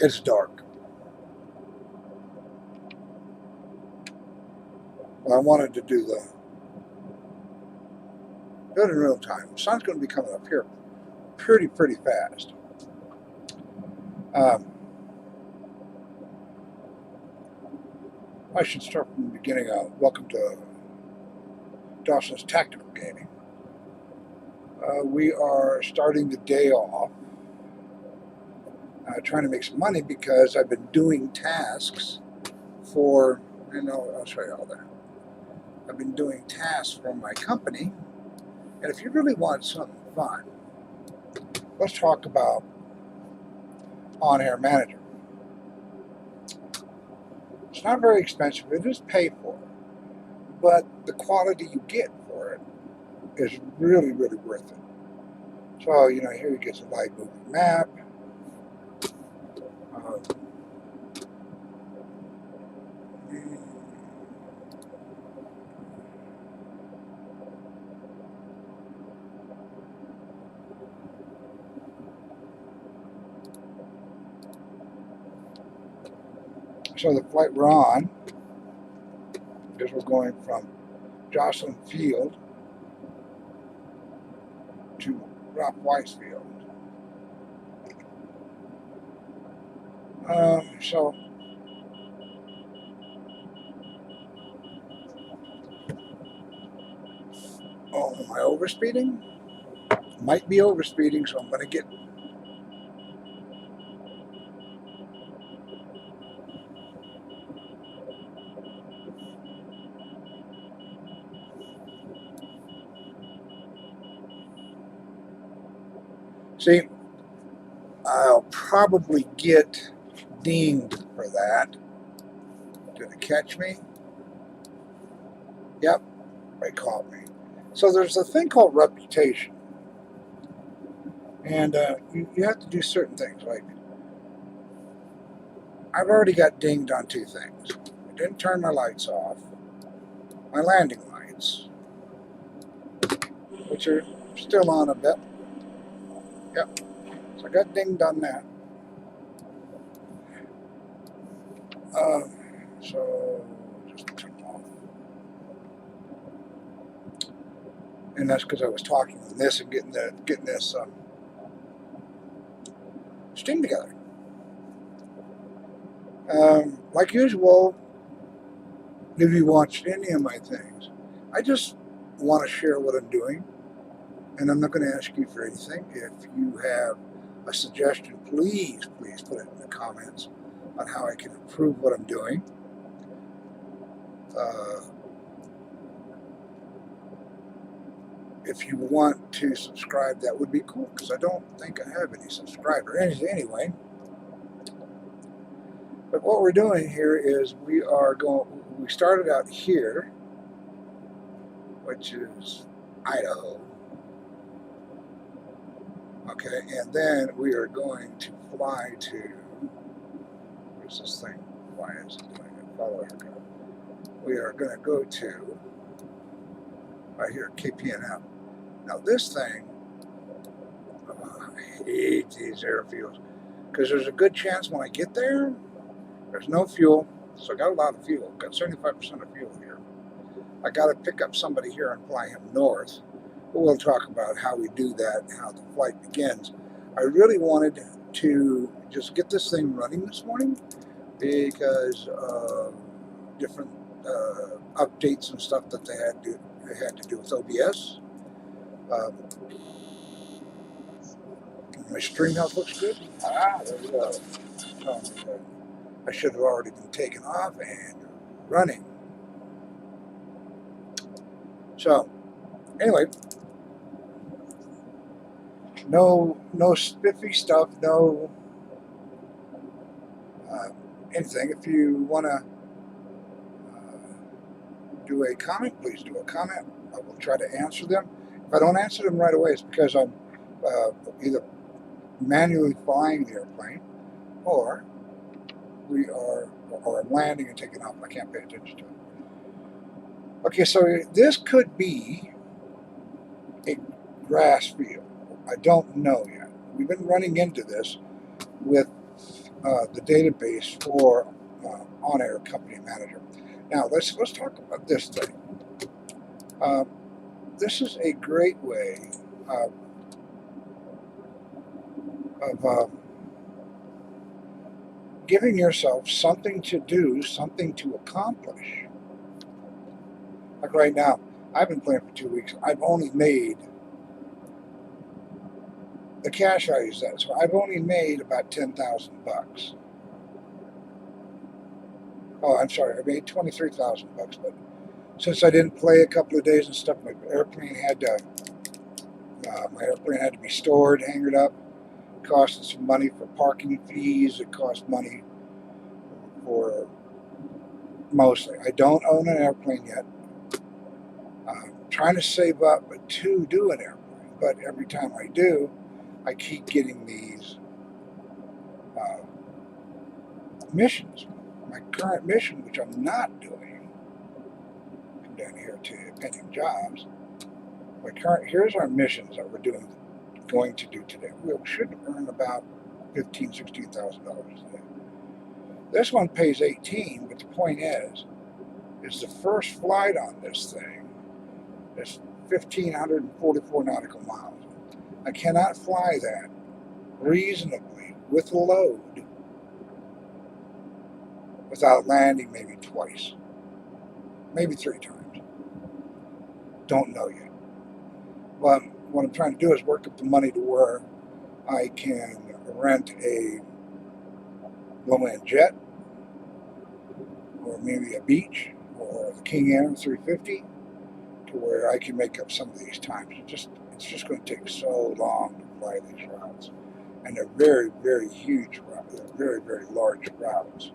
It's dark. Well, I wanted to do it in real time. The sun's going to be coming up here pretty fast. I should start from the beginning. Welcome to Dawson's Tactical Gaming. We are starting the day off trying to make some money because I've been doing tasks for, I'll show you all that. I've been doing tasks for my company, and if you really want something fun, let's talk about OnAir Manager. It's not very expensive. It is paid for, but the quality you get for it is really worth it. So, here you get a live moving map. So the flight we're on is we're going from Dawson Field to Rock Weiss Field. Am I overspeeding? Might be overspeeding, so I'm going to get. See, I'll probably get dinged for that. Did it catch me? Yep, they caught me. So there's a thing called reputation. And you have to do certain things. Like, I've already got dinged on two things. I didn't turn my lights off. My landing lights, which are still on a bit. Yep. So I got dinged on that. So just turn them off. And that's because I was talking on this and getting this string together. Like usual, if you watched any of my things, I just want to share what I'm doing, and I'm not going to ask you for anything. If you have a suggestion, please put it in the comments on how I can improve what I'm doing. If you want to subscribe, that would be cool, because I don't think I have any subscribers anyway. But what we're doing here is we started out here, which is Idaho. Okay, and then we are going to fly to, where's this thing? Why is it doing it? Follow her go. We are going to go to, right here, KPNM. Now this thing, I hate these airfields, because there's a good chance when I get there, there's no fuel. So I got a lot of fuel, got 75% of fuel here. I got to pick up somebody here and fly him north. But we'll talk about how we do that and how the flight begins. I really wanted to just get this thing running this morning because of different updates and stuff that they had to do with OBS. My stream health looks good. There we go. I should have already been taken off and running. So, anyway, no spiffy stuff, no anything. If you want to do a comment, please do a comment. I will try to answer them. If I don't answer them right away, it's because I'm either manually flying the airplane, or I'm landing and taking off. I can't pay attention to it. Okay, so this could be a grass field. I don't know yet. We've been running into this with the database for OnAir Company Manager. Now let's talk about this thing. This is a great way of giving yourself something to do, something to accomplish. Like right now, I've been playing for 2 weeks. I've only made the cash I use that, so I've only made about $10,000. Oh, I'm sorry, I made $23,000. But since I didn't play a couple of days and stuff, my airplane had to be stored, hangered up. It costed some money for parking fees. It cost money for mostly. I don't own an airplane yet. I'm trying to save up to do an airplane, but every time I do, I keep getting these missions. My current mission, which I'm not doing, come down here to pending jobs. Here's our missions that we're going to do today. We should earn about $15,000-$16,000 today. This one pays 18, but the point is the first flight on this thing is 1,544 nautical miles. I cannot fly that reasonably with a load without landing maybe twice, maybe 3 times. Don't know yet. But what I'm trying to do is work up the money to where I can rent a low-end jet, or maybe a beach, or the King Air 350, to where I can make up some of these times. It's just going to take so long to fly these routes, and they're very, very huge routes. They're very, very large routes.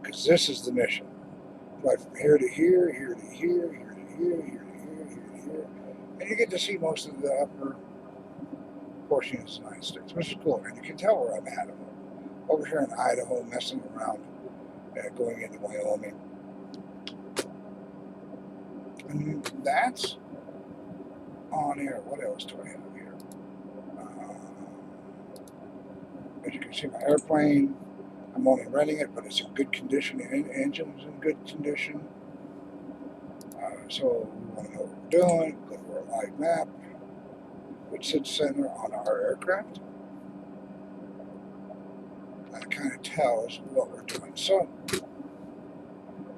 Because this is the mission: fly from here to here, here to here, here to here, here to here, here to here, and you get to see most of the upper portion of the United States, which is cool. And you can tell where I'm at. I'm over here in Idaho, messing around, going into Wyoming. And that's OnAir. What else do I have here? As you can see, my airplane, I'm only renting it, but it's in good condition. The engine's in good condition. So we want to know what we're doing. Go to our live map, which sits center on our aircraft. That kind of tells what we're doing. So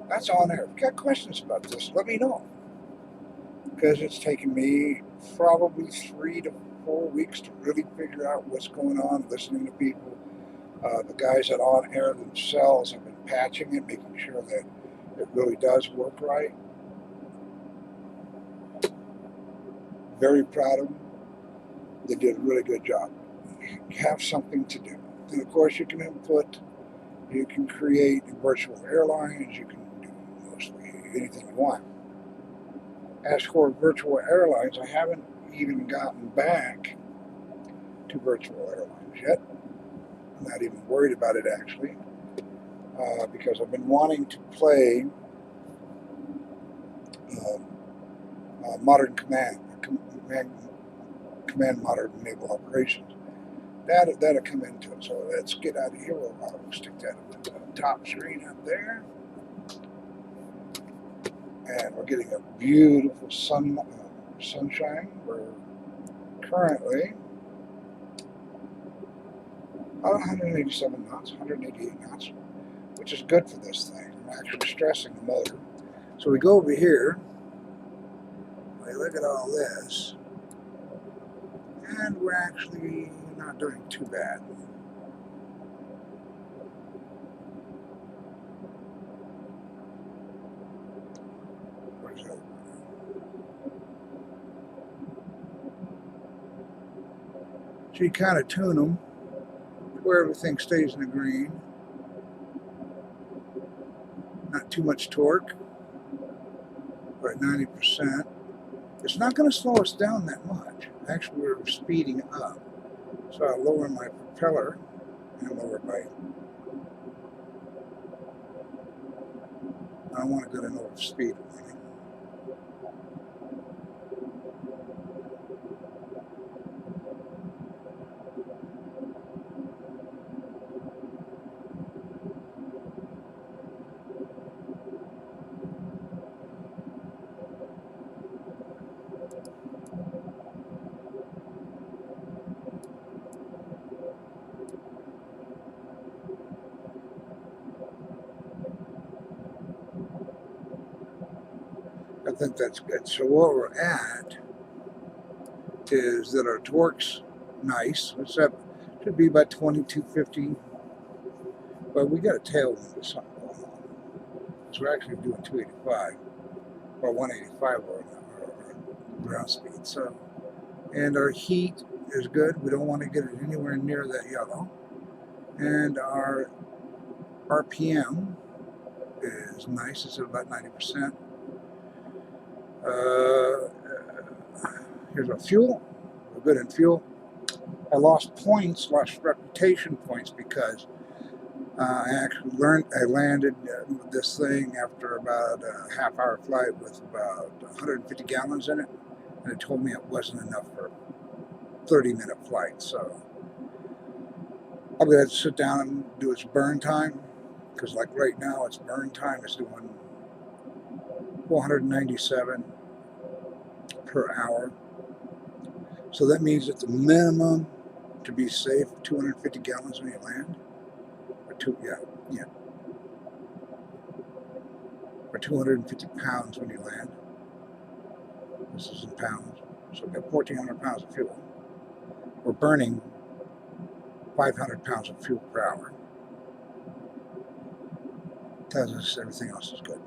that's OnAir. If you've got questions about this, let me know. Because it's taken me probably 3 to 4 weeks to really figure out what's going on, listening to people. The guys at OnAir themselves have been patching it, making sure that it really does work right. Very proud of them. They did a really good job. Have something to do. And of course you can input, you can create virtual airlines, you can do mostly anything you want. As for virtual airlines, I haven't even gotten back to virtual airlines yet. I'm not even worried about it actually, because I've been wanting to play Modern Command Modern Naval Operations. That'll come into it. So let's get out of here. I'll stick that up to the top screen up there. And we're getting a beautiful sunshine. We're currently 187 knots, 188 knots, which is good for this thing. I'm actually stressing the motor. So we go over here, we look at all this, and we're actually not doing too bad. What is that? So you kind of tune them where everything stays in the green. Not too much torque, but 90%. It's not going to slow us down that much. Actually, we're speeding up. So I'll lower my propeller and lower my... I don't want to go to no speed. I think that's good. So what we're at is that our torque's nice. Should be about 2250, but we got a tailwind or something going on. So we're actually doing 285 or 185 or ground speed. So, and our heat is good. We don't want to get it anywhere near that yellow. And our RPM is nice. It's at about 90%. Here's our fuel. We're good in fuel. I lost reputation points because I actually I landed this thing after about a half-hour flight with about 150 gallons in it, and it told me it wasn't enough for a 30-minute flight. So I'm going to have to sit down and do its burn time, because like right now, its burn time is doing 497 per hour. So that means that the minimum to be safe, 250 gallons when you land, or 250 pounds when you land. This is in pounds. So we've got 1,400 pounds of fuel. We're burning 500 pounds of fuel per hour. Tells us everything else is good.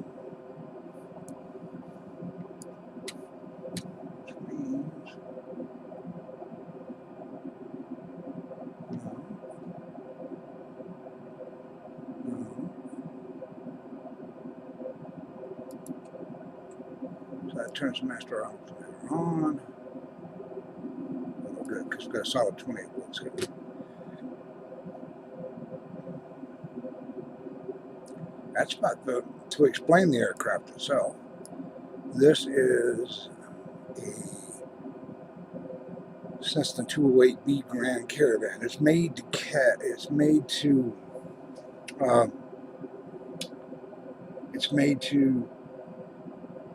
Which means so that turns the master on. Oh, good, because we've got a solid 28 volts here. That's about to explain the aircraft itself. This is a Cessna 208B Grand Caravan. It's made to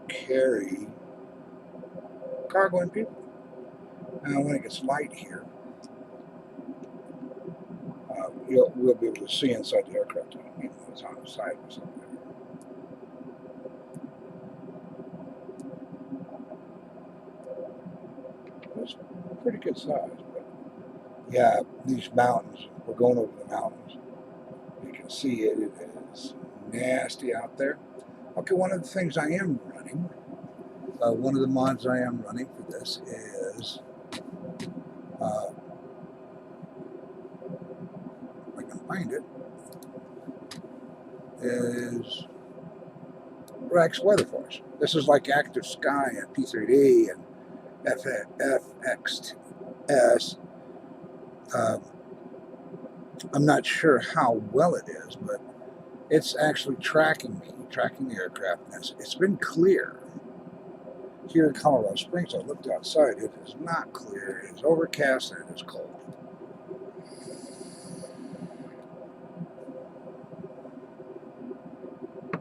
carry cargo and people. Now, when it gets light here, we'll be able to see inside the aircraft. It's on the side or something. It's pretty good size, but yeah, these mountains, we're going over the mountains. You can see it is nasty out there. Okay, one of the things I am running, one of the mods I am running for this is, if I can find it, is Rex Weather Force. This is like Active Sky and P3D and FXS. I'm not sure how well it is, but it's actually tracking the aircraft. It's been clear. Here in Colorado Springs, I looked outside. It is not clear. It is overcast and it is cold.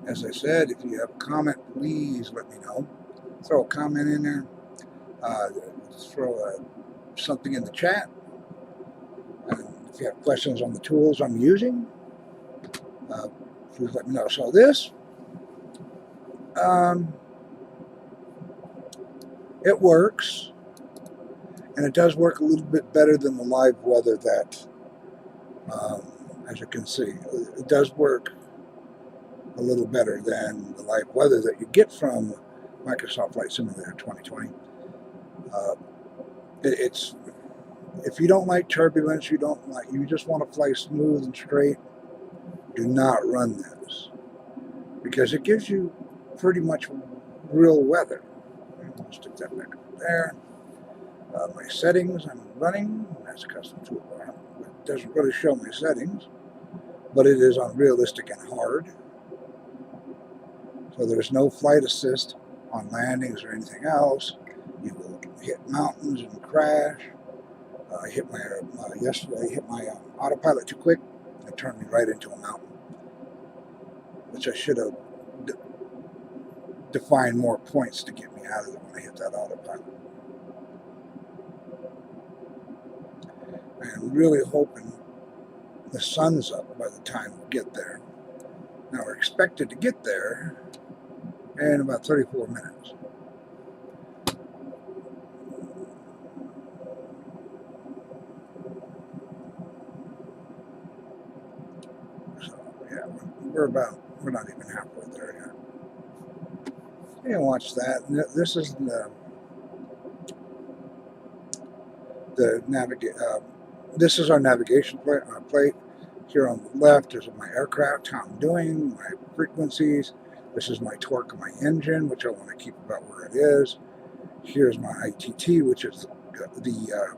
As I said, if you have a comment, please let me know. Throw a comment in there. Throw something in the chat. And if you have questions on the tools I'm using, please let me know. So this, it works, and it does work a little bit better than the live weather that, as you can see, it does work a little better than the live weather that you get from Microsoft Flight Simulator 2020. It's if you don't like turbulence, you just want to fly smooth and straight, do not run this, because it gives you pretty much real weather. I'll stick that back up there. My settings I'm running, that's a custom toolbar. It doesn't really show my settings, but it is on realistic and hard. So there's no flight assist on landings or anything else. You will hit mountains and crash. Yesterday I hit my autopilot too quick. It turned me right into a mountain, which I should have defined more points to get me out of it when I hit that autopilot. I'm really hoping the sun's up by the time we get there. Now we're expected to get there in about 34 minutes. So yeah, we're not even halfway there yet. You can watch that. This is the navigate. This is our navigation plate. Here on the left is my aircraft, how I'm doing, my frequencies. This is my torque of my engine, which I want to keep about where it is. Here's my ITT, which is the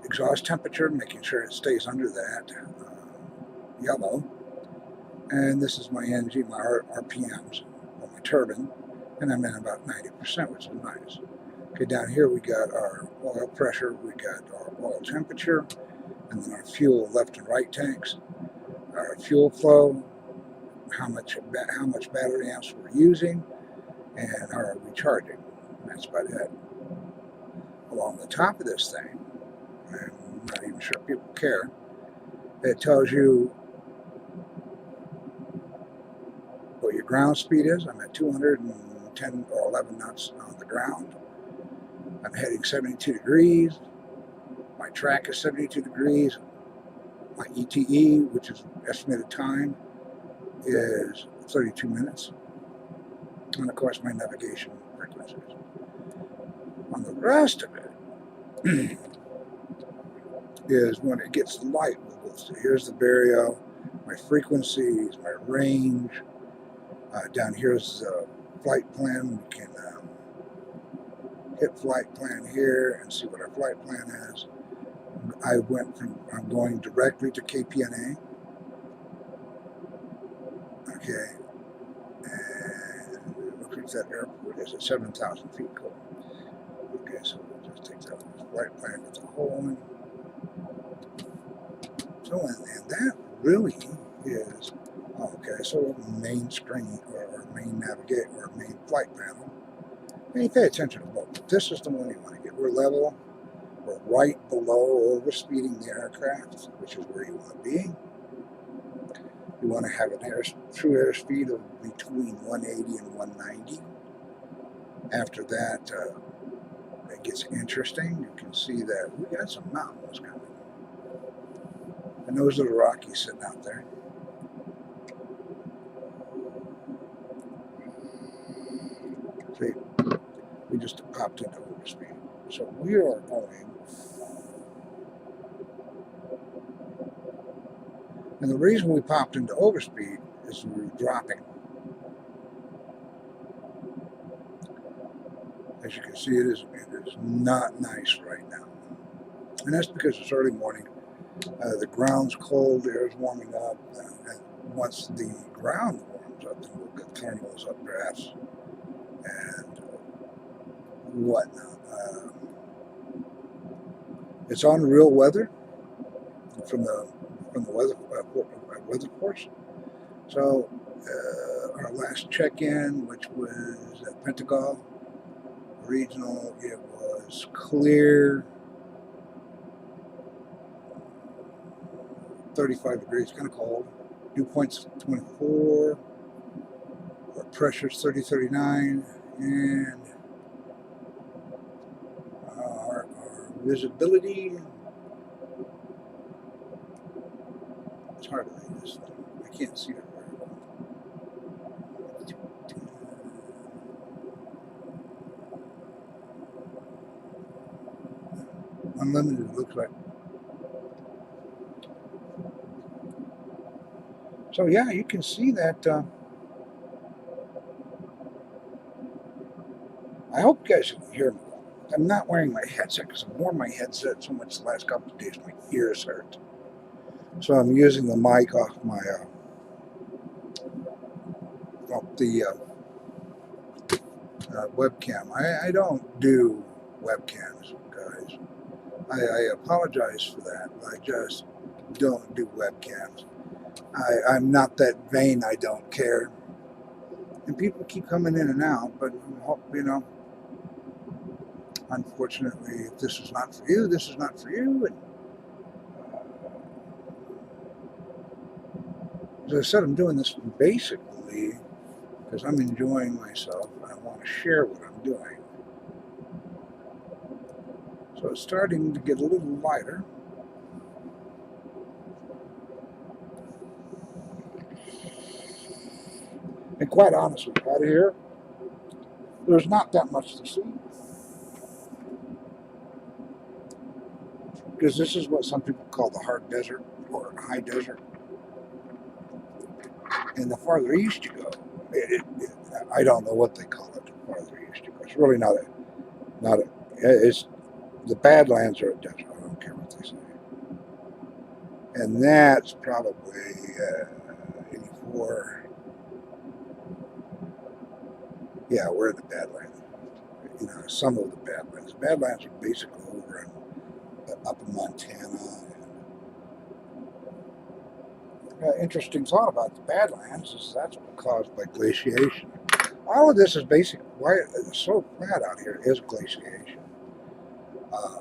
exhaust temperature, making sure it stays under that yellow. And this is my NG, my RPMs on my turbine, and I'm in about 90%, which is nice. Okay, down here we got our oil pressure, we got our oil temperature, and then our fuel left and right tanks, our fuel flow, how much battery amps we're using, and how are we charging. That's about it. Along the top of this thing, I'm not even sure people care, it tells you what your ground speed is. I'm at 210 or 11 knots on the ground. I'm heading 72 degrees. My track is 72 degrees. My ETE, which is estimated time, is 32 minutes. And of course, my navigation frequencies. On the rest of it is when it gets light. So here's the Barrio, my frequencies, my range. Down here's the flight plan. We can hit flight plan here and see what our flight plan is. I'm going directly to KPNA. Okay. And look at that airport is at 7,000 feet. Cool. Okay, so we'll just take that flight plan with the whole one. So, and that really is, okay, so main screen or main navigate or main flight panel. And you pay attention to both. This is the one you want to get. We're level. We're right below overspeeding the aircraft, which is where you want to be. You want to have true airspeed of between 180 and 190. After that, it gets interesting. You can see that we got some mountains coming. And those are the Rockies sitting out there. See, we just popped into overspeed. So we are going. And the reason we popped into overspeed is we were dropping. As you can see, it is not nice right now. And that's because it's early morning. The ground's cold, the air's warming up. And once the ground warms up, then we'll get thermals up perhaps and whatnot. It's on real weather from the weather force. So our last check-in, which was at Pentagon Regional, it was clear, 35 degrees, kind of cold. Dew point's 24, our pressure's 30-39, and our visibility, it's hard to read this thing. I can't see it very well. Unlimited, it looks like. So yeah, you can see that. I hope you guys can hear me. I'm not wearing my headset because I've worn my headset so much the last couple of days, my ears hurt. So I'm using the mic off my webcam. I don't do webcams, guys. I apologize for that. I just don't do webcams. I'm not that vain. I don't care. And people keep coming in and out, but you know, unfortunately, if this is not for you, this is not for you. And as I said, I'm doing this basically because I'm enjoying myself and I want to share what I'm doing. So it's starting to get a little lighter. And quite honestly, out of here, there's not that much to see. Because this is what some people call the hard desert or high desert. And the farther east you go, I don't know what they call it. The farther east you go, it's really not a. It's the Badlands are a desert. I don't care what they say. And that's probably 84. Yeah, we're in the Badlands. You know, some of the Badlands. The Badlands are basically over in up in Montana. Interesting thought about the Badlands is that's caused by glaciation. All of this is basically why it's so flat out here is glaciation. Uh,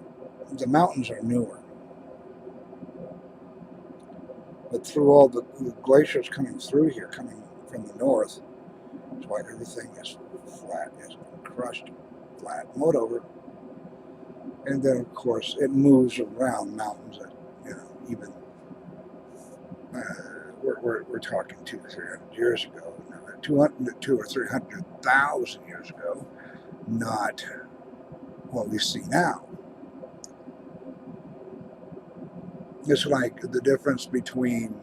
the mountains are newer, but through all the glaciers coming through here, coming from the north, that's why everything is flat, is crushed flat, mowed over, and then of course it moves around mountains that even we're talking 200-300 years ago, 200 or 300,000 years ago, not what we see now. It's like the difference between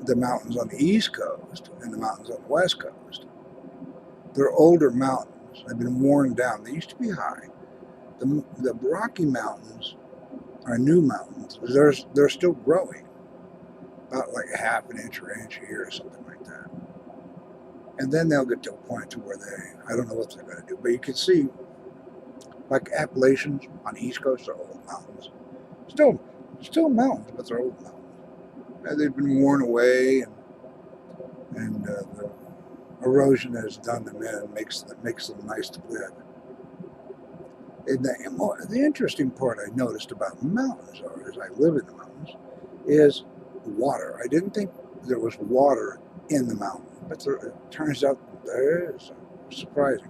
the mountains on the East Coast and the mountains on the West Coast. They're older mountains. They've been worn down. They used to be high. The Rocky Mountains are new mountains. They're still growing, about like a half an inch or inch a year or something like that. And then they'll get to a point to where I don't know what they're going to do, but you can see, like Appalachians on the East Coast are old mountains. Still mountains, but they're old mountains. And they've been worn away, and the erosion has done them in and makes them nice to live. And the interesting part I noticed about mountains, or as I live in the mountains, is water. I didn't think there was water in the mountain, but it turns out there is. Surprising,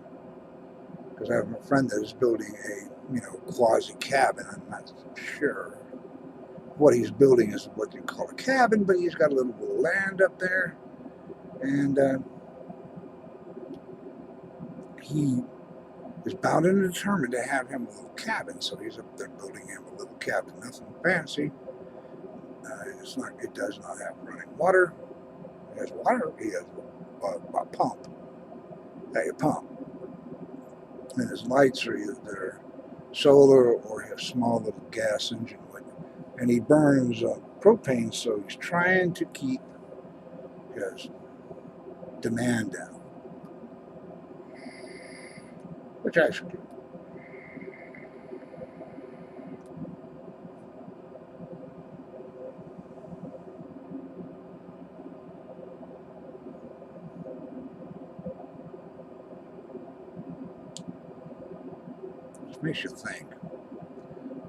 because I have a friend that is building a quasi cabin. I'm not sure what he's building is what you call a cabin, but he's got a little bit of land up there, and he is bound and determined to have him a little cabin. So he's up there building him a little cabin. Nothing fancy. It does not have running water. It has water. He has a pump. A pump. And his lights are either solar or a small little gas engine with it. And he burns propane, so he's trying to keep his demand down, which I should do. Which makes you think,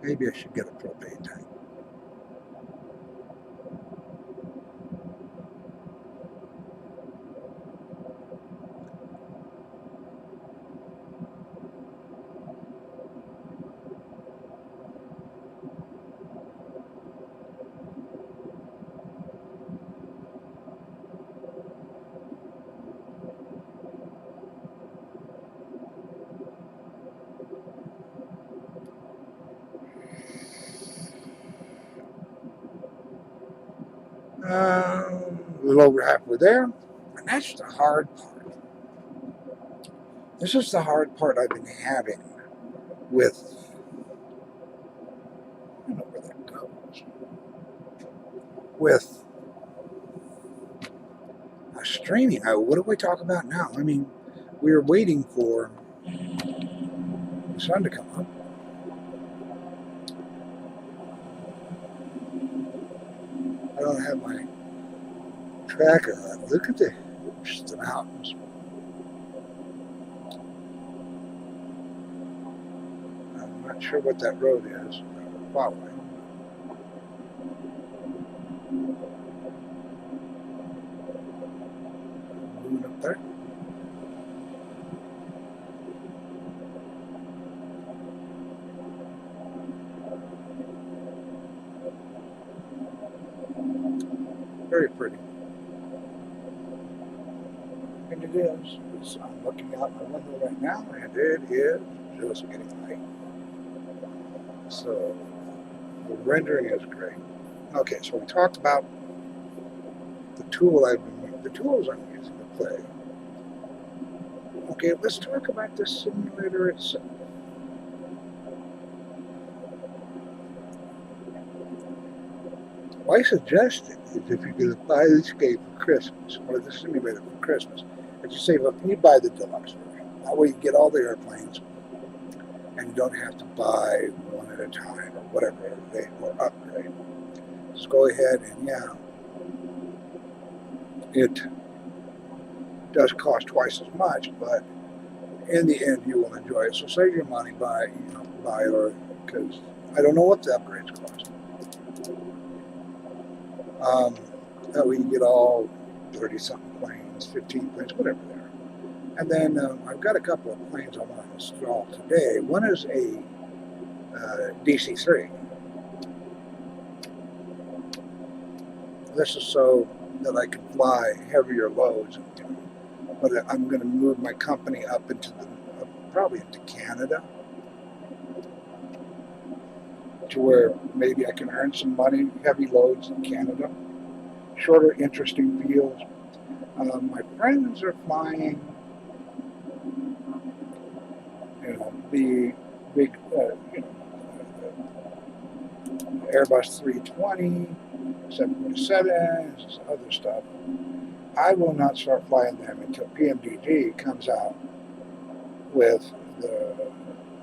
maybe I should get a propane tank. A little over halfway there, and that's the hard part. This is the hard part I've been having with, I don't know where that goes, with streaming. What do we talk about now? I mean, we are waiting for the sun to come up. I don't have my tracker on. Look at the mountains. I'm not sure what that road is that we're following. Moving up there. And it is. I'm looking out my window right now, and it is just getting late. So the rendering is great. Okay, so we talked about the tools I'm using to play. Okay, let's talk about the simulator itself. My suggestion is if you're going to buy this game for Christmas, or the simulator for Christmas, that you save up and you buy the deluxe version. That way you get all the airplanes, and you don't have to buy one at a time or whatever they or upgrade. Just go ahead and it does cost twice as much, but in the end you will enjoy it. So save your money, buy or because I don't know what the upgrades cost. That way you get all 30-something planes, 15 planes, whatever they are. And then I've got a couple of planes I want to install today. One is a DC-3. This is so that I can fly heavier loads. But I'm going to move my company up into probably into Canada, to where maybe I can earn some money, heavy loads in Canada, shorter, interesting fields. My friends are flying, the big, Airbus 320, 747s, other stuff. I will not start flying them until PMDG comes out with the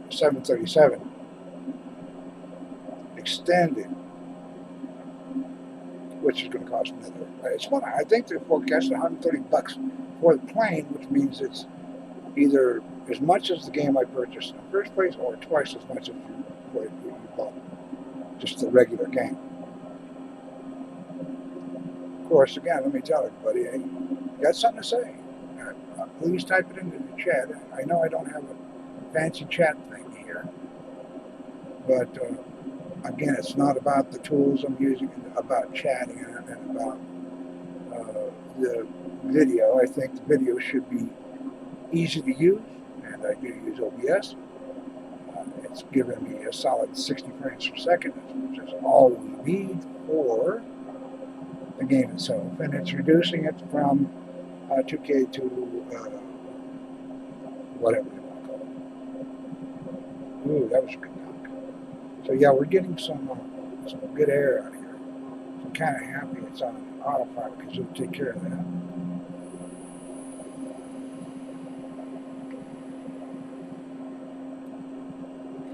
737 extended, which is going to cost another. It's funny. I think they're forecasting $130 for the plane, which means it's either as much as the game I purchased in the first place, or twice as much as you bought just the regular game. Of course, again, let me tell everybody, hey, you got something to say? Please type it into the chat. I know I don't have a fancy chat thing here, but again, it's not about the tools I'm using, it's about chatting and about the video. I think the video should be easy to use, and I do use OBS. It's giving me a solid 60 frames per second, which is all we need for the game itself. And it's reducing it from 2K to whatever you want to call it. Ooh, that was a good knock. So yeah, we're getting some good air out of here. So I'm kind of happy it's on autopilot because it'll take care of that.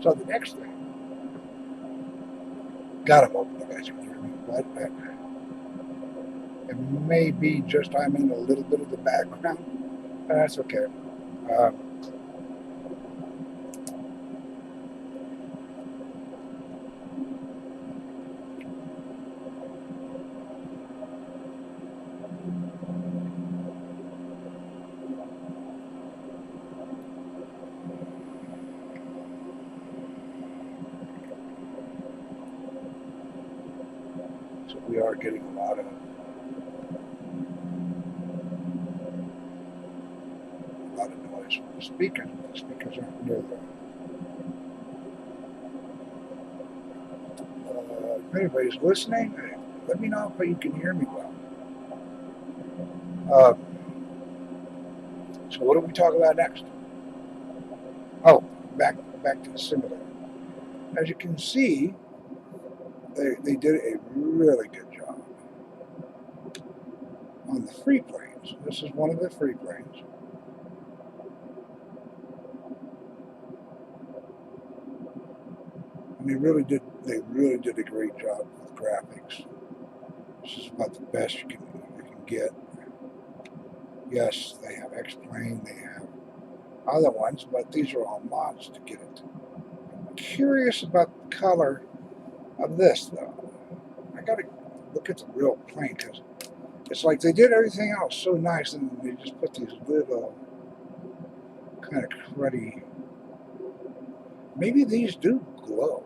So the next thing, got them open, you guys can hear me, but it may be just I'm in a little bit of the background, but that's okay. So we are getting a lot of noise from the speakers. The speakers aren't near there. If anybody's listening, let me know if you can hear me well. So what do we talk about next? Oh, back to the simulator. As you can see, they did a really good job on the free planes. This is one of the free planes. And they really did a great job with graphics. This is about the best you can get. Yes, they have X-Plane, they have other ones, but these are all mods to get it. I'm curious about the color of this, though. I gotta look at the real plane, because it's like they did everything else so nice, and they just put these little kind of cruddy. Maybe these do glow,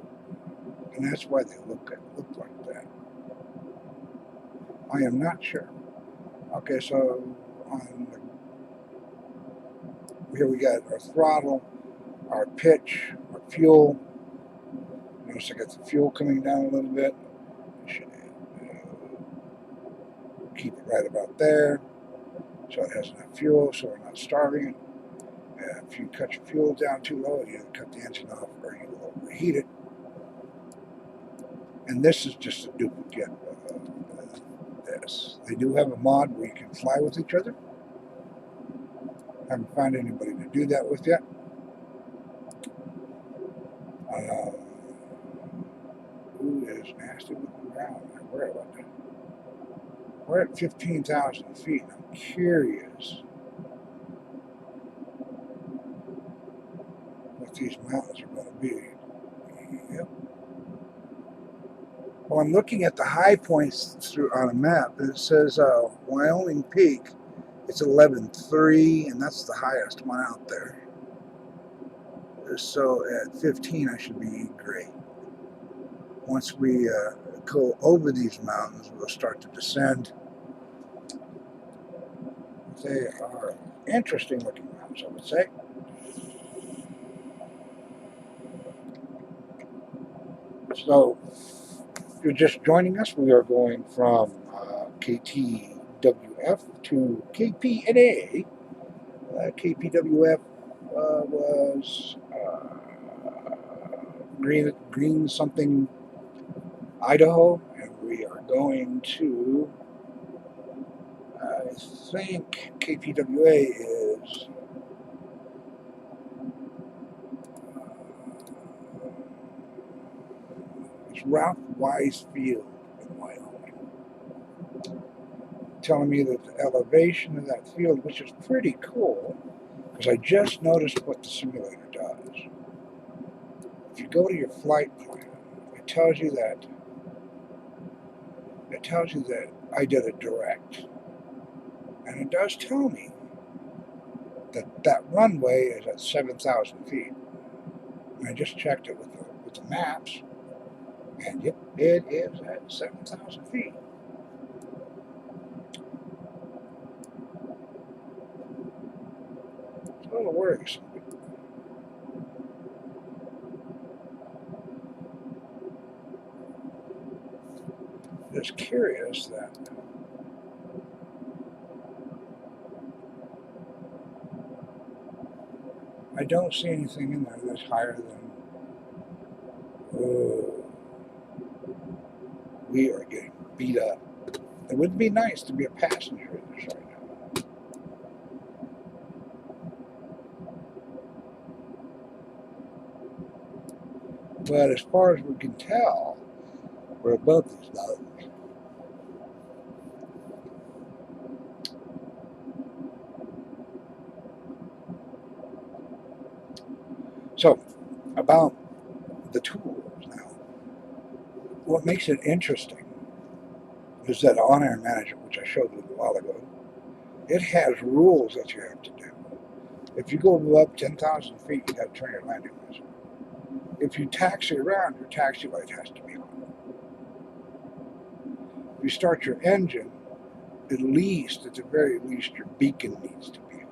and that's why they look like that. I am not sure. Okay, so on here we got our throttle, our pitch, our fuel. Notice I got the fuel coming down a little bit. Should keep it right about there, so it has enough fuel, so we're not starving it. If you cut your fuel down too low, you cut the engine off, or you will overheat it. And this is just a duplicate of this. They do have a mod where you can fly with each other. Haven't found anybody to do that with yet. Who is nasty looking ground? Where about that? We're at 15,000 feet. I'm curious what these mountains are going to be. Yep. Well, I'm looking at the high points on a map, and it says Wyoming Peak. It's 11.3, and that's the highest one out there. So at 15, I should be great. Once we go over these mountains, we'll start to descend. They are interesting looking mountains, I would say. So, if you're just joining us, we are going from KTWF to KPNA. KPWF was Green something, Idaho, and we are going to, I think KPWA is Ralph Wise Field in Wyoming, telling me that the elevation of that field, which is pretty cool, because I just noticed what the simulator does. If you go to your flight plan, it tells you that I did a direct, and it does tell me that that runway is at 7,000 feet. And I just checked it with the maps, and yep, it is at 7,000 feet. It's a little worrisome. Just curious that I don't see anything in there that's higher than. We are getting beat up. It would be nice to be a passenger in this right now. But as far as we can tell, we're above these mountains. So, about the tools now. What makes it interesting is that OnAir Manager, which I showed a little while ago, it has rules that you have to do. If you go above 10,000 feet, you got to turn your landing whistle. If you taxi around, your taxi light has to be on. If you start your engine, at the very least, your beacon needs to be on.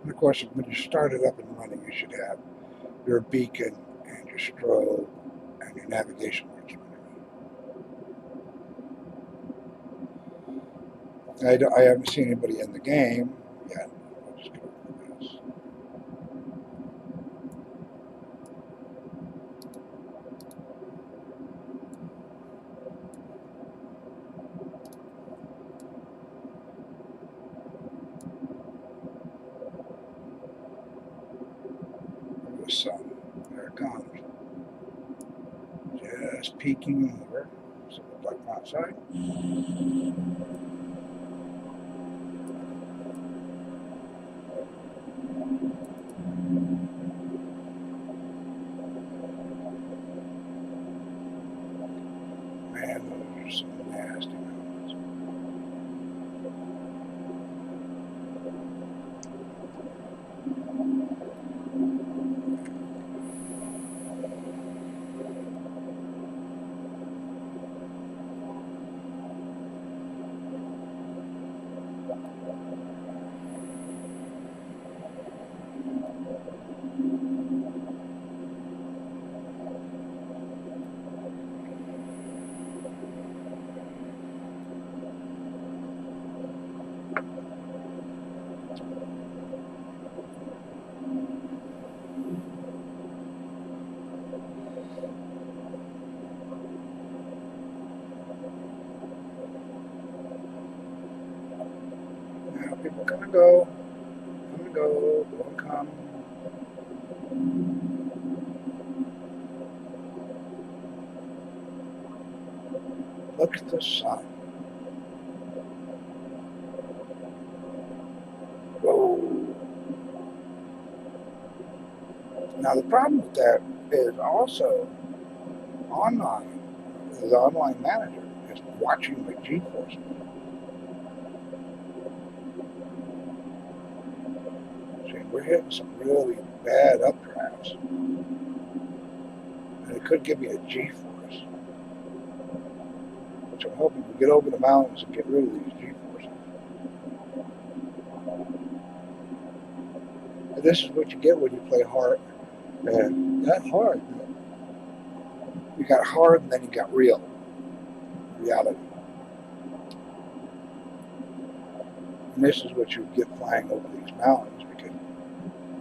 And of course, when you start it up and running, you should have your beacon and your strobe and your navigation lights running. I haven't seen anybody in the game yet. I'll just go over this. The sun. There it comes. Just peeking over. So it looks like I'm outside. Man, those are some nasty mountains. People come and go, go and come. Look at the sun. Whoa. Now the problem with that is also online. The online manager is watching my G-force. See, we're hitting some really bad updrafts. And it could give me a G-force, which I'm hoping we get over the mountains and get rid of these G-forces. And this is what you get when you play hard. And that hard. You got hard and then you got reality. And this is what you get flying over these mountains because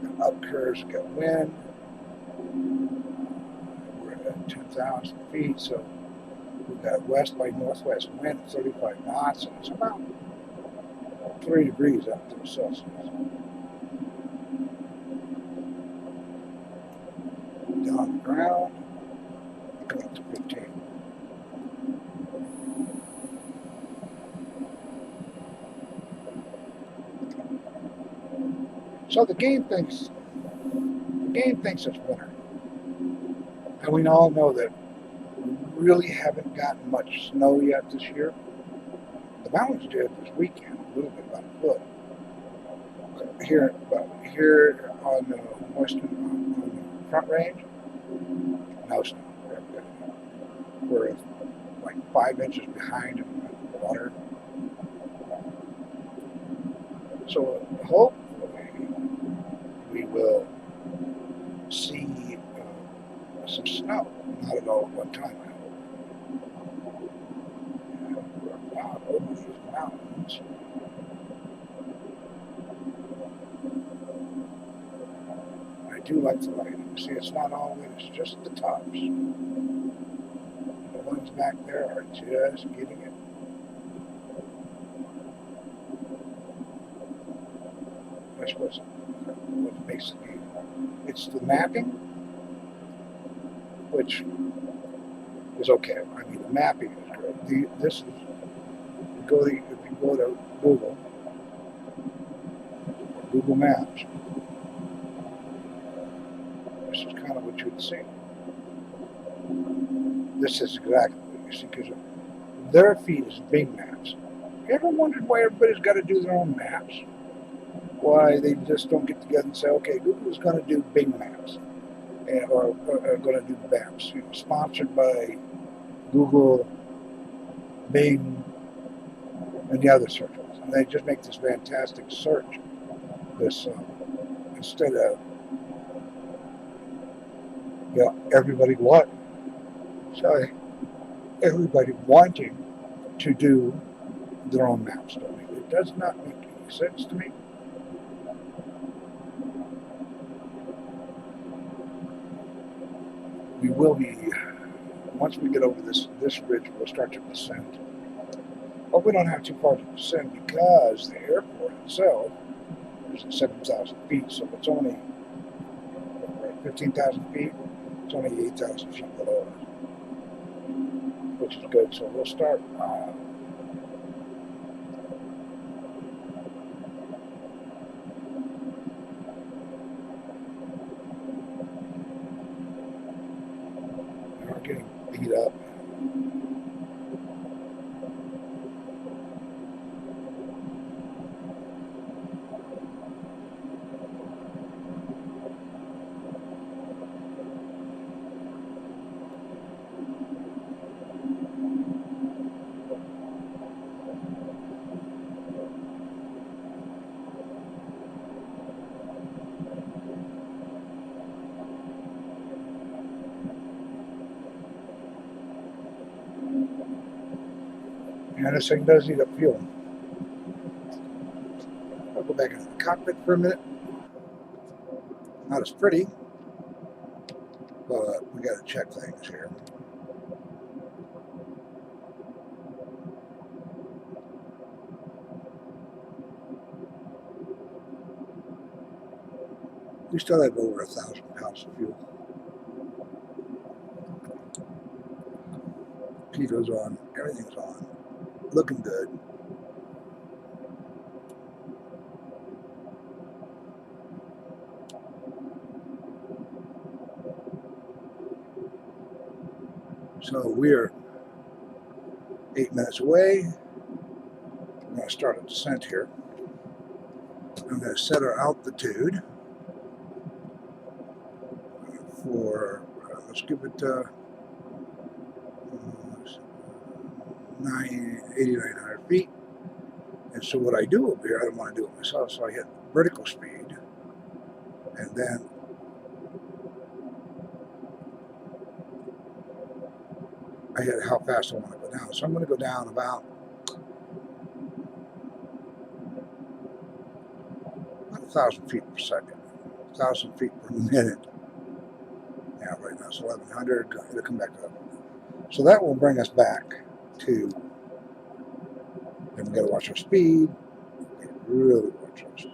you got up curves, you got wind. We're at 10,000 feet, so we've got west by northwest wind at 35 knots, and it's about 3 degrees out there Celsius. Down the ground, come up to 15. So the game thinks it's winter. And we all know that we really haven't gotten much snow yet this year. The mountains did this weekend, a little bit, about a foot. Here on the on the Front Range, no snow. We're like 5 inches behind in the water. So hopefully we will see some snow. Not at all at one time, I hope. And we're out over these mountains. I do like the lighting. See, it's not all in, it's just the tops. The ones back there are just getting it. That's what makes the game. It's the mapping, which is okay. I mean, the mapping is good. This is, if you go to Google Maps, this is kind of what you would see. This is exactly what you see, because their feed is big maps. You ever wondered why everybody's got to do their own maps? Why they just don't get together and say, okay, Google's going to do big maps, or going to do maps, sponsored by Google, Bing, and the other search ones. And they just make this fantastic search. This instead of everybody wanting to do their own maps. It does not make any sense to me. We will be, once we get over this ridge, we'll start to descend. But we don't have too far to descend because the airport itself is at 7,000 feet, so it's only 15,000 feet. It's only 8,000 feet below us, which is good. So we'll start. We're getting beat up. And this thing does eat up fuel. I'll go back into the cockpit for a minute. Not as pretty, but we got to check things here. We still have over 1,000 pounds of fuel. Pico's on. Everything's on. Looking good. So we're 8 minutes away. I'm going to start a descent here. I'm going to set our altitude for, let's give it 8,900 feet. And so what I do over here, I don't want to do it myself, so I hit vertical speed, and then I hit how fast I want to go down. So I'm going to go down about 1,000 feet per second, 1,000 feet per minute. Yeah, right now it's 1,100. It'll come back up. So that will bring us back to, and we got to watch our speed. We really watch our speed.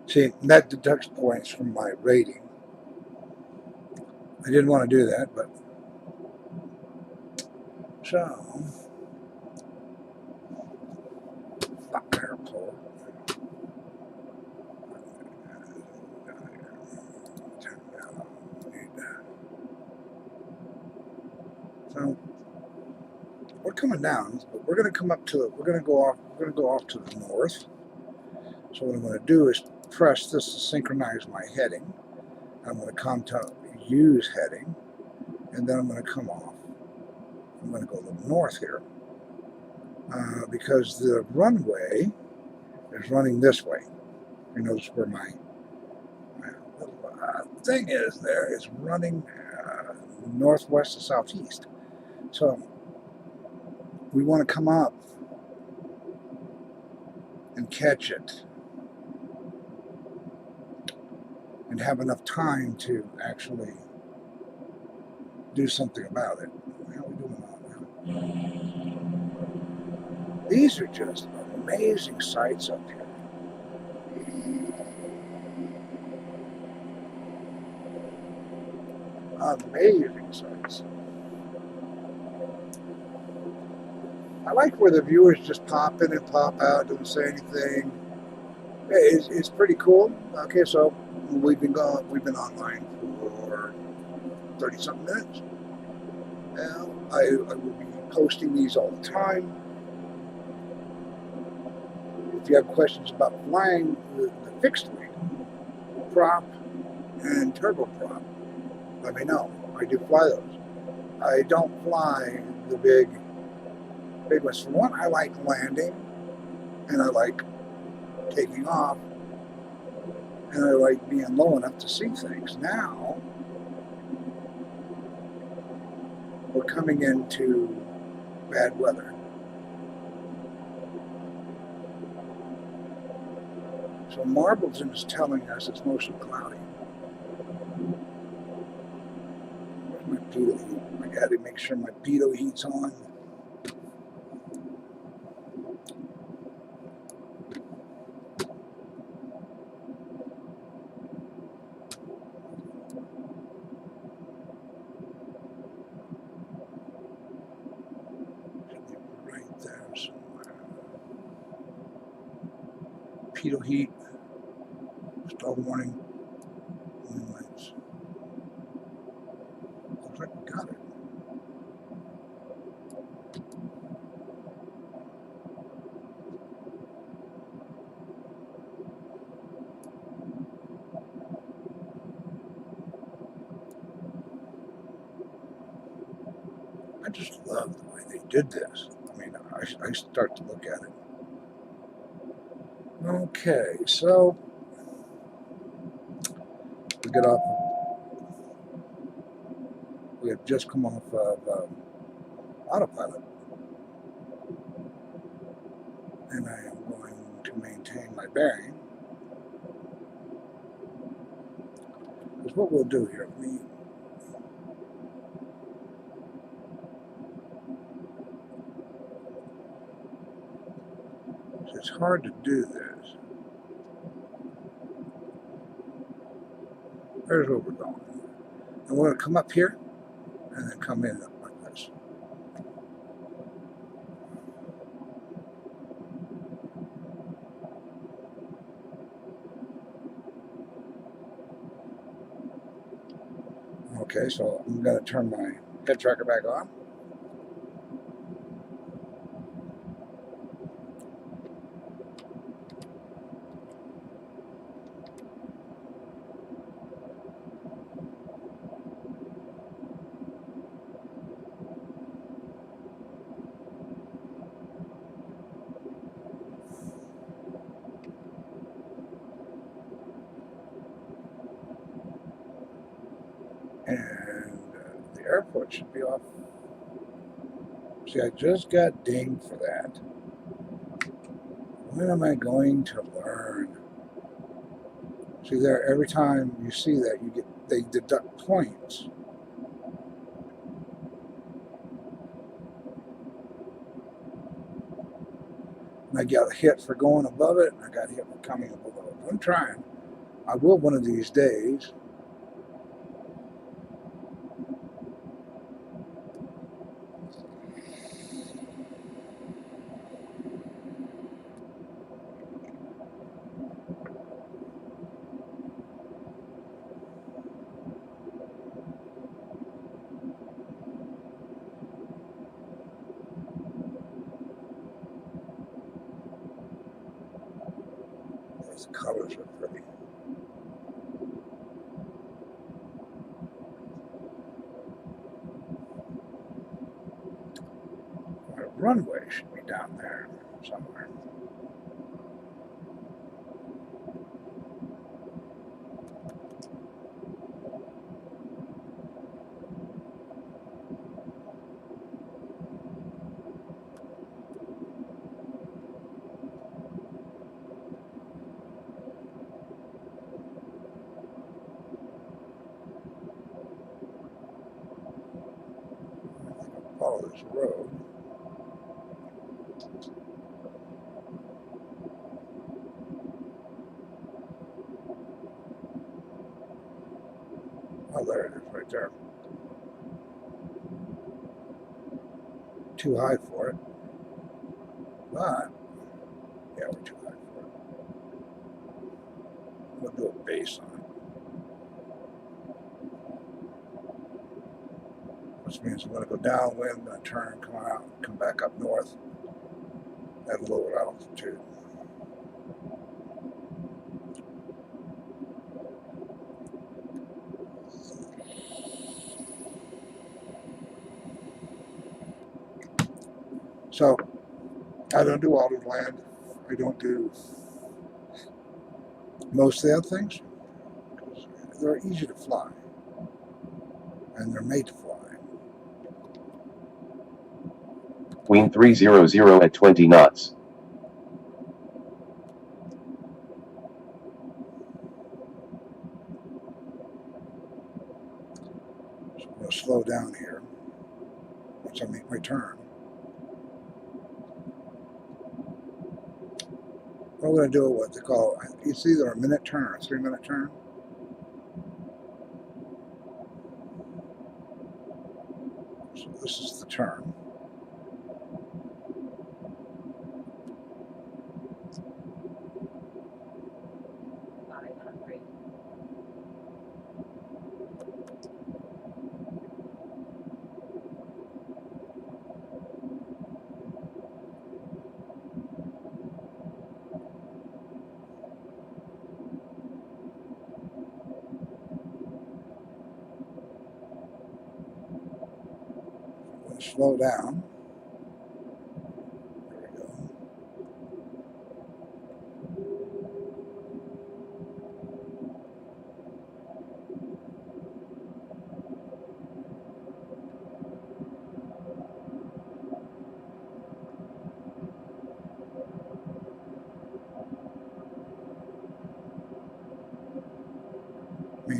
See, that deducts points from my rating. I didn't want to do that, but so airport. So we're coming down, but we're going to come up to it. We're going to go off to the north. So what I'm going to do is press this to synchronize my heading. I'm going to come to use heading, and then I'm going to come off. I'm going to go a little north here because the runway is running this way. You notice where my little thing is there is running northwest to southeast. So we want to come up and catch it and have enough time to actually do something about it. How are we doing on now? These are just amazing sights up here. Amazing sights. I like where the viewers just pop in and pop out, don't say anything. It's pretty cool. Okay, so we've been online for 30-something minutes. Now I will be posting these all the time. If you have questions about flying the fixed wing, prop, and turboprop, let me know. I do fly those. I don't fly the big ones. For one, I like landing, and I like taking off, and I like being low enough to see things. Now, we're coming into bad weather. So Marbleton is telling us it's mostly cloudy. Where's my pitot heat? I gotta make sure my pitot heat's on. Right there somewhere. Pitot heat. Stall warning. Warning lights. Looks like we got it. I just love the way they did this. I mean, I start to look at it. Okay, so we get off. We have just come off of autopilot. and I am going to maintain my bearing. Because what we'll do here, it's hard to do this. There's where we're going. And we're going to come up here and then come in like this. Okay, so I'm going to turn my head tracker back on. And the airport should be off. See, I just got dinged for that. When am I going to learn? See there, every time you see that, they deduct points. And I got hit for going above it, and I got hit for coming below it. I'm trying. I will one of these days. Those colors are pretty. My runway should be down there somewhere. Follow this road. Oh, there it is, right there. Too high for it. But, yeah, we're too high for it. We'll do a base on it. Which means I'm going to go downwind, I'm going to turn, come out, come back up north at lower altitude. So, I don't do auto land. I don't do most of the other things. They're easy to fly. And they're made to fly. Wind 300 at 20 knots. So I'm going to slow down here once I make my turn. I'm going to do what they call, it's either a minute turn or a 3-minute turn. So this is the turn. I'm going to slow down. There we go.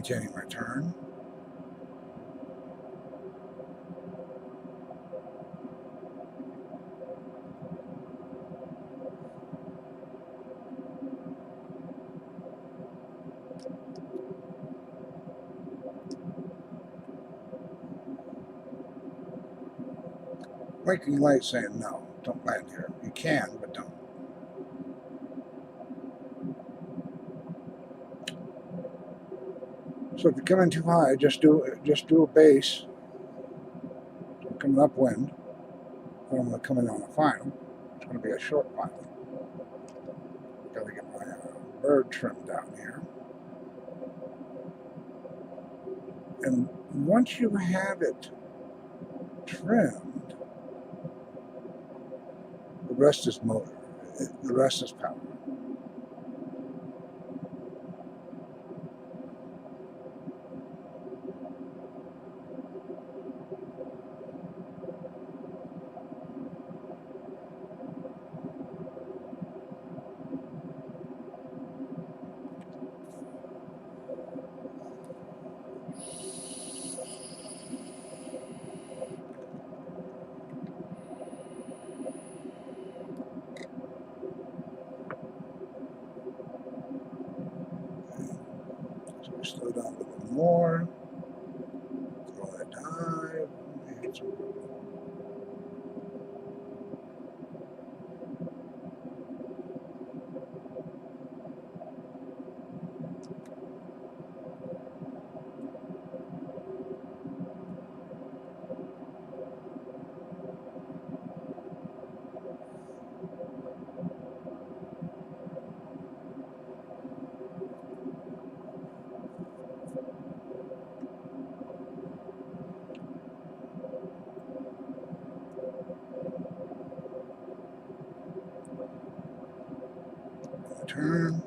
maintaining my turn. Blinking light saying no, don't land here. You can, but don't. So if you come in too high, just do a base. So I'm coming upwind. Then I'm going to come in on a final. It's going to be a short final. Got to get my bird trimmed down here. And once you have it trimmed, the rest is motor. The rest is power. So we slow down a little more. Throw that dive. Turn.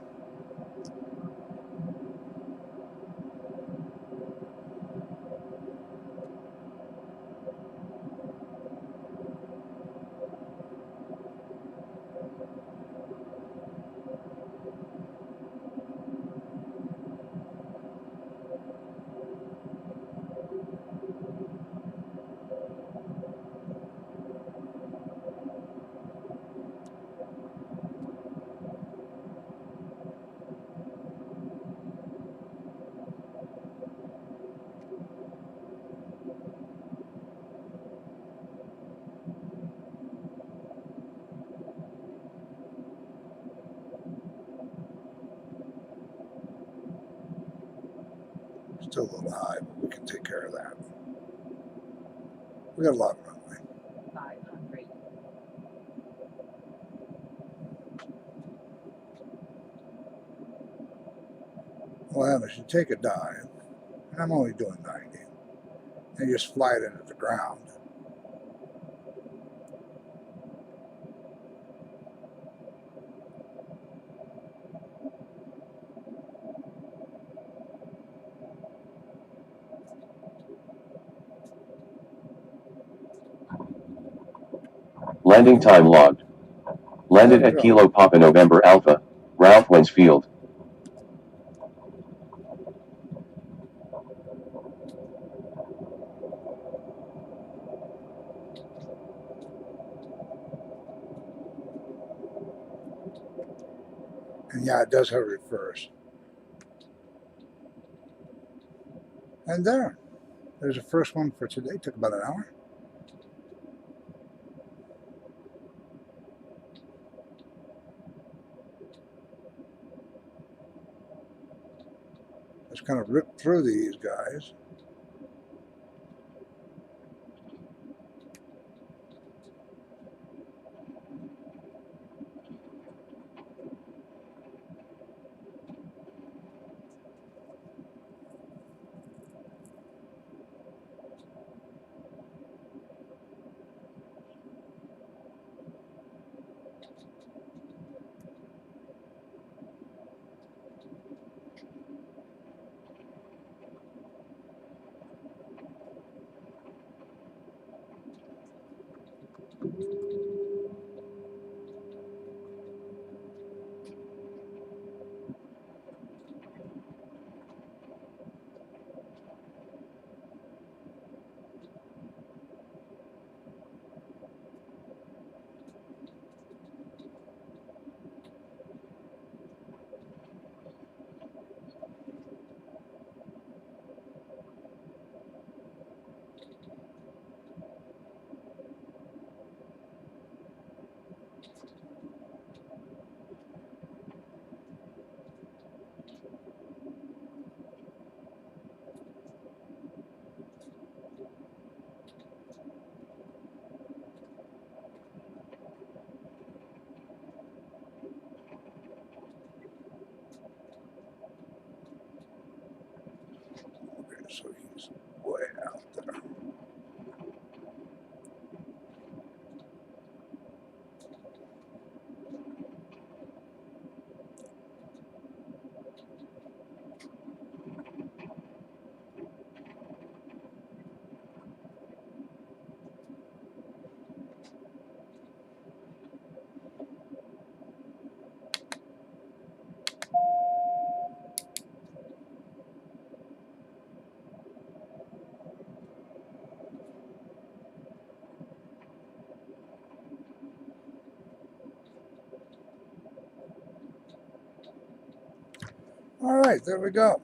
Still a little high, but we can take care of that. We got a lot of runway. 500. What happens? You take a dive, and I'm only doing 90, and you just fly it into the ground. Landing time logged. Landed at Kilo Papa November Alpha, Ralph Wensfield. And yeah, it does have reverse. And there's the first one for today. Took about an hour. Just kind of ripped through these guys. right, there we go.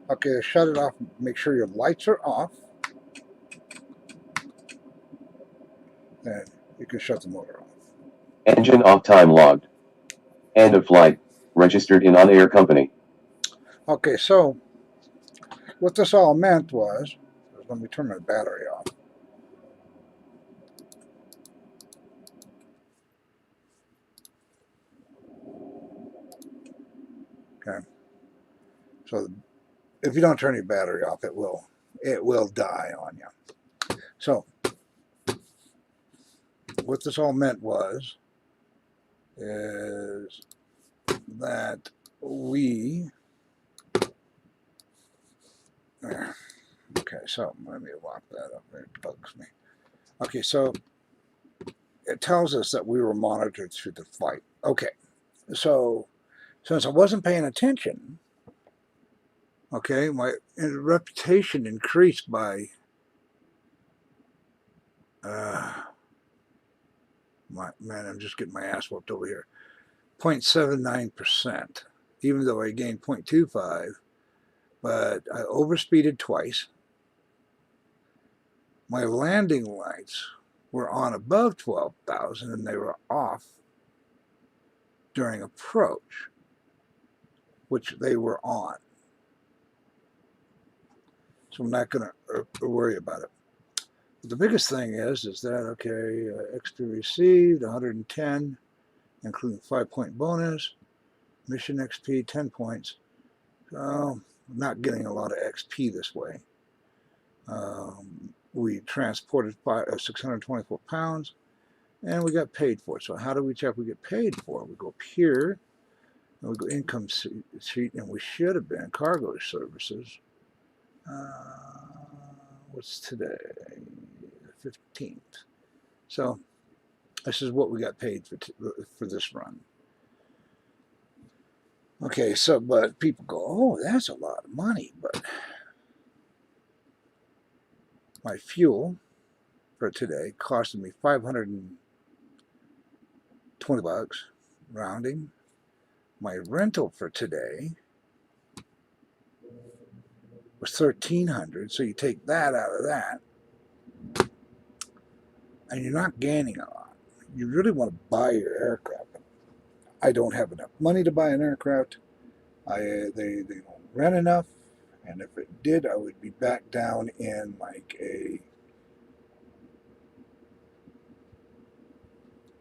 Okay, shut it off. Make sure your lights are off. And you can shut the motor off. Engine off time logged. End of flight. Registered in OnAir company. Okay, so what this all meant was, let me turn my battery off. Okay, so if you don't turn your battery off, it will die on you. So what this all meant was is that we okay, so let me lock that up. It bugs me. Okay, so it tells us that we were monitored through the flight. Okay, so since I wasn't paying attention, okay, my reputation increased by I'm just getting my ass whooped over here. 0.79%, even though I gained 0.25, but I overspeeded twice. My landing lights were on above 12,000 and they were off during approach, which they were on. So I'm not going to worry about it. But the biggest thing is that, okay, XP received 110, including 5-point bonus, mission XP 10 points. So I'm not getting a lot of XP this way. We transported 624 pounds and we got paid for it. So how do we check we get paid for it? We go up here and we go income sheet and we should have been cargo services. What's today? The 15th. So this is what we got paid for this run. Okay, so but people go, oh, that's a lot of money, but my fuel for today costed me $520 rounding. My rental for today was $1,300, so you take that out of that, and you're not gaining a lot. You really want to buy your aircraft. I don't have enough money to buy an aircraft. They don't rent enough, and if it did, I would be back down in like a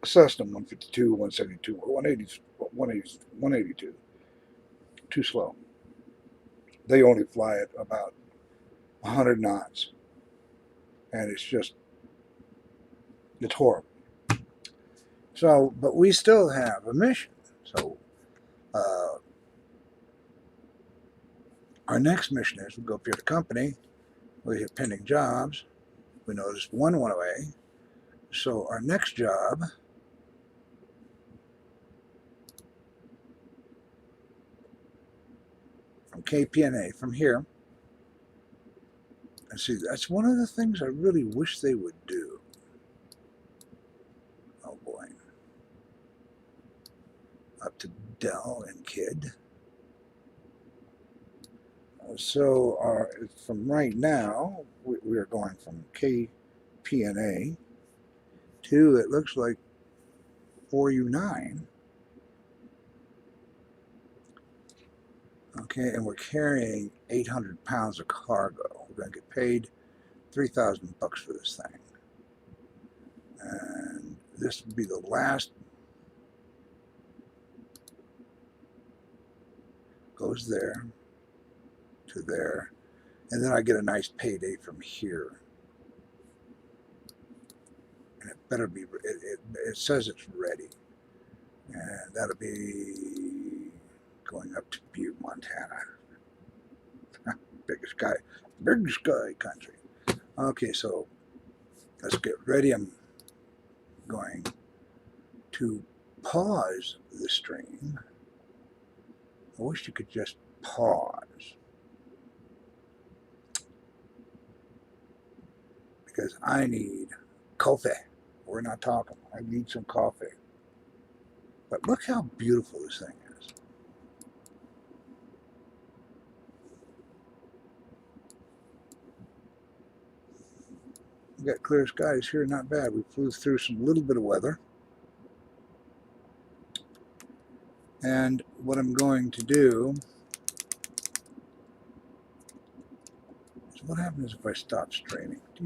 Cessna 152, 172, or 182. Too slow. They only fly at about 100 knots, and it's horrible. So, but we still have a mission. So, our next mission is we go up here to company, we hit pending jobs, we noticed one went away. So, our next job from KPNA, from here, and see, that's one of the things I really wish they would do. Oh boy. Up to Dell and Kid. So from right now, we are going from KPNA to, it looks like, 4U9. Okay, and we're carrying 800 pounds of cargo. We're going to get paid $3,000 for this thing. And this will be the last. Goes there to there. And then I get a nice payday from here. And it better be, it says it's ready. And that'll be going up to Butte, Montana. Big sky country. Okay, so let's get ready. I'm going to pause the stream. I wish you could just pause. Because I need coffee. We're not talking. I need some coffee. But look how beautiful this thing is. got clear skies here, not bad. We flew through some little bit of weather. And what I'm going to do is, what happens if I stop streaming?